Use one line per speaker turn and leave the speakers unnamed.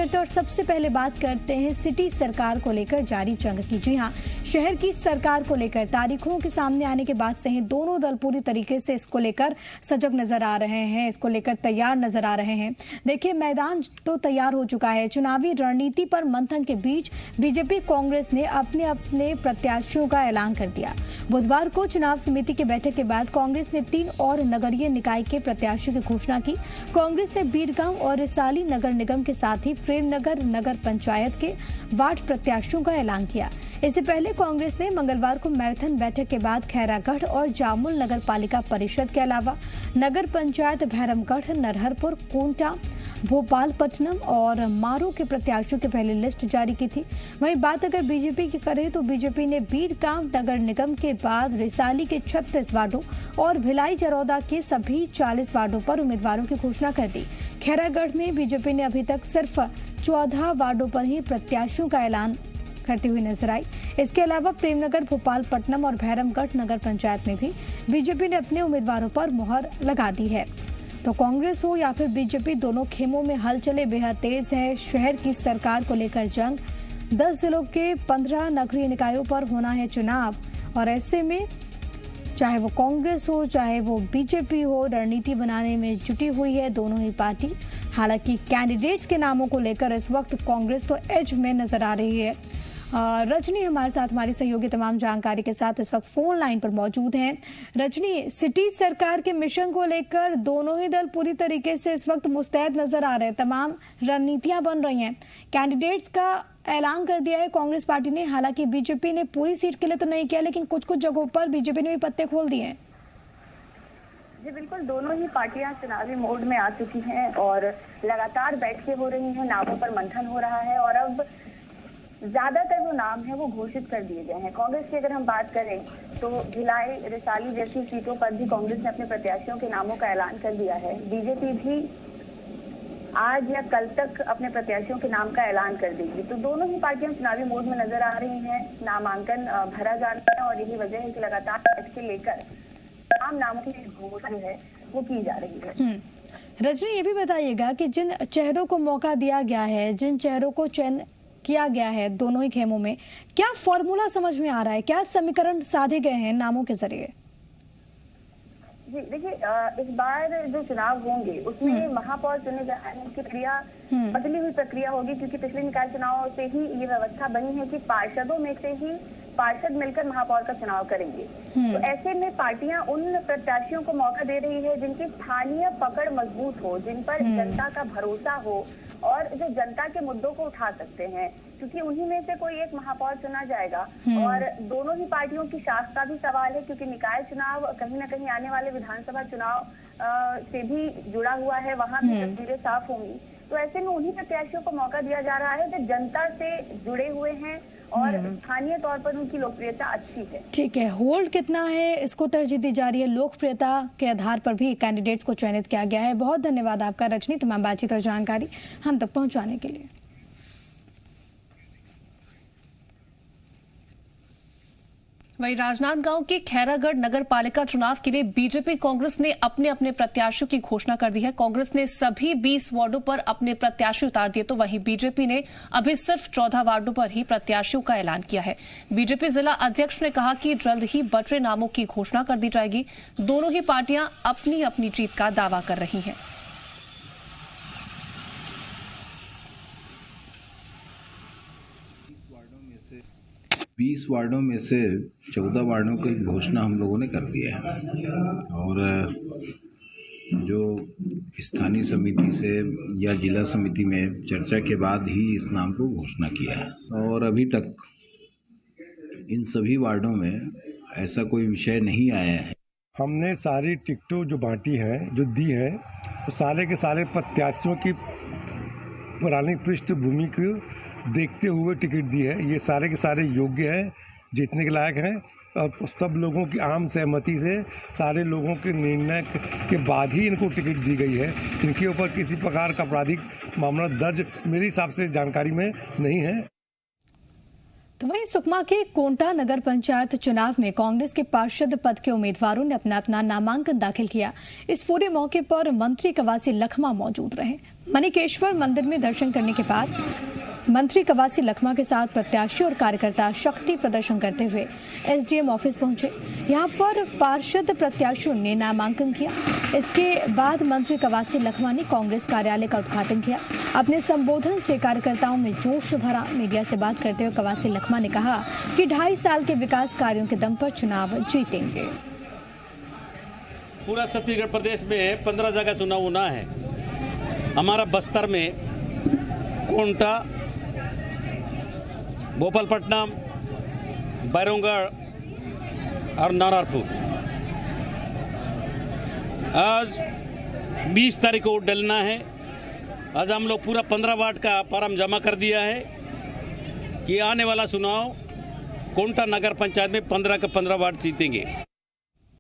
करते और सबसे पहले बात करते हैं सिटी सरकार को लेकर जारी जंग की। जी हां, शहर की सरकार को लेकर तारीखों के सामने आने के बाद से ही दोनों दल पूरी तरीके से इसको लेकर सजग नजर आ रहे हैं, इसको लेकर तैयार नजर आ रहे हैं। देखिए, मैदान तो तैयार हो चुका है। चुनावी रणनीति पर मंथन के बीच बीजेपी कांग्रेस ने अपने अपने प्रत्याशियों का ऐलान कर दिया। बुधवार को चुनाव समिति की बैठक के बाद कांग्रेस ने 3 और नगरीय निकाय के प्रत्याशियों की घोषणा की। कांग्रेस ने बीरगांव और रिसाली नगर निगम के साथ ही प्रेमनगर नगर पंचायत के वार्ड प्रत्याशियों का ऐलान किया। इससे पहले कांग्रेस ने मंगलवार को मैराथन बैठक के बाद खैरागढ़ और जामुल नगर पालिका परिषद के अलावा नगर पंचायत भैरमगढ़, नरहरपुर, कोंटा, भोपालपट्टनम और मारू के प्रत्याशियों की पहली लिस्ट जारी की थी। वहीं बात अगर बीजेपी की करें तो बीजेपी ने बीरगांव नगर निगम के बाद रिसाली के 36 वार्डों और भिलाई चरौदा के सभी 40 वार्डों पर उम्मीदवारों की घोषणा कर दी। खैरागढ़ में बीजेपी ने अभी तक सिर्फ 14 वार्डों पर ही प्रत्याशियों का ऐलान करती हुई नजर आई। इसके अलावा प्रेमनगर, भोपालपट्टनम और भैरमगढ़ नगर पंचायत में भी बीजेपी ने अपने उम्मीदवारों पर मुहर लगा दी है। तो कांग्रेस हो या फिर बीजेपी, दोनों खेमों में हलचलें बेहद तेज है। शहर की सरकार को लेकर जंग, 10 जिलों के 15 नगरीय निकायों पर होना है चुनाव और ऐसे में चाहे वो कांग्रेस हो चाहे वो बीजेपी हो, रणनीति बनाने में जुटी हुई है दोनों ही पार्टी। हालांकि कैंडिडेट्स के नामों को लेकर इस वक्त कांग्रेस तो एज में नजर आ रही है। रजनी हमारे साथ, हमारी सहयोगी तमाम जानकारी के साथ इस वक्त फोन लाइन पर मौजूद हैं। रजनी, सिटी सरकार के मिशन को लेकर दोनों ही दल पूरी तरीके से इस वक्त मुस्तैद नजर आ रहे हैं, तमाम रणनीतियां बन रही हैं। कैंडिडेट्स का ऐलान कर दिया है कांग्रेस पार्टी ने। हालांकि बीजेपी ने पूरी सीट के लिए तो नहीं किया, लेकिन कुछ कुछ जगहों पर बीजेपी ने भी पत्ते खोल दिए हैं।
जी बिल्कुल, दोनों ही पार्टियां चुनावी मोड में आ चुकी हैं और लगातार बैठकें हो रही हैं, नामों पर मंथन हो रहा है और अब ज्यादातर जो नाम है वो घोषित कर दिए गए हैं। कांग्रेस की अगर हम बात करें तो भिलाई, रिसाली जैसी सीटों पर भी कांग्रेस ने अपने प्रत्याशियों के नामों का ऐलान कर दिया है। बीजेपी भी आज या कल तक अपने प्रत्याशियों के नाम का ऐलान कर देगी। तो दोनों ही पार्टियां चुनावी मोड में नजर आ रही हैं, नामांकन भरा जा रहा है और यही वजह है कि लगातार बैठकें लेकर तमाम नामों की घोषणा है वो की जा रही है।
रजनी, ये भी बताइएगा कि जिन चेहरों को मौका दिया गया है, जिन चेहरों को चयन किया गया है दोनों ही खेमों में, क्या फॉर्मूला समझ में आ रहा है, क्या समीकरण साधे गए हैं नामों के जरिए?
जी देखिए, इस बार जो चुनाव होंगे उसमें महापौर चुने जाने की प्रक्रिया बदली हुई प्रक्रिया होगी, क्योंकि पिछले निकाय चुनाव से ही ये व्यवस्था बनी है कि पार्षदों में से ही पार्षद मिलकर महापौर का चुनाव करेंगे। तो ऐसे में पार्टियां उन प्रत्याशियों को मौका दे रही है जिनकी स्थानीय पकड़ मजबूत हो, जिन पर जनता का भरोसा हो और जो जनता के मुद्दों को उठा सकते हैं, क्योंकि उन्हीं में से कोई एक महापौर चुना जाएगा। और दोनों ही पार्टियों की शाख का भी सवाल है, क्योंकि निकाय चुनाव कहीं ना कहीं आने वाले विधानसभा चुनाव से भी जुड़ा हुआ है, वहां भी तस्वीरें साफ होंगी। तो ऐसे में उन्हीं प्रत्याशियों को मौका दिया जा रहा है जो जनता से जुड़े हुए हैं और स्थानीय तौर पर उनकी लोकप्रियता अच्छी है।
ठीक है, होल्ड कितना है इसको तरजीह दी जा रही है, लोकप्रियता के आधार पर भी कैंडिडेट्स को चयनित किया गया है। बहुत धन्यवाद आपका रजनी, तमाम बातचीत और जानकारी हम तक पहुंचाने के लिए।
वहीं राजनांदगांव के खैरागढ़ नगर पालिका चुनाव के लिए बीजेपी कांग्रेस ने अपने अपने प्रत्याशियों की घोषणा कर दी है। कांग्रेस ने सभी 20 वार्डों पर अपने प्रत्याशी उतार दिए, तो वहीं बीजेपी ने अभी सिर्फ 14 वार्डों पर ही प्रत्याशियों का ऐलान किया है। बीजेपी जिला अध्यक्ष ने कहा कि जल्द ही बचे नामों की घोषणा कर दी जाएगी। दोनों ही पार्टियां अपनी अपनी जीत का दावा कर रही हैं।
20 वार्डों में से 14 वार्डों की घोषणा हम लोगों ने कर दिया है और जो स्थानीय समिति से या जिला समिति में चर्चा के बाद ही इस नाम को घोषणा किया है। और अभी तक इन सभी वार्डों में ऐसा कोई विषय नहीं आया है।
हमने सारी टिकटों जो बांटी है, जो दी है, तो सारे के सारे प्रत्याशियों की पुरानी पृष्ठभूमि को देखते हुए टिकट दी है। ये सारे के सारे योग्य हैं, जीतने के लायक हैं और सब लोगों की आम सहमति से, सारे लोगों के निर्णय के बाद ही इनको टिकट दी गई है। इनके ऊपर किसी प्रकार का आपराधिक मामला दर्ज मेरे हिसाब से जानकारी में नहीं है।
तो वहीं सुकमा के कोंटा नगर पंचायत चुनाव में कांग्रेस के पार्षद पद के उम्मीदवारों ने अपना अपना नामांकन दाखिल किया। इस पूरे मौके पर मंत्री कवासी लखमा मौजूद रहे। मणिकेश्वर मंदिर में दर्शन करने के बाद मंत्री कवासी लखमा के साथ प्रत्याशी और कार्यकर्ता शक्ति प्रदर्शन करते हुए एसडीएम ऑफिस पहुंचे। यहां पर पार्षद प्रत्याशियों ने नामांकन किया। इसके बाद मंत्री कवासी लखमा ने कांग्रेस कार्यालय का उद्घाटन किया। अपने संबोधन से कार्यकर्ताओं में जोश भरा। मीडिया से बात करते हुए कवासी लखमा ने कहा कि 2.5 साल के विकास कार्यों के दम पर चुनाव जीतेंगे।
पूरा छत्तीसगढ़ प्रदेश में 15 जगह चुनाव होना है। हमारा बस्तर में कोंटा, भोपालपट्टनम, बैरोगढ़ और नारायणपुर। आज 20 तारीख को वोट डालना है। आज हम लोग पूरा 15 वार्ड का फॉर्म जमा कर दिया है कि आने वाला चुनाव कोंटा नगर पंचायत में 15 के 15 वार्ड जीतेंगे।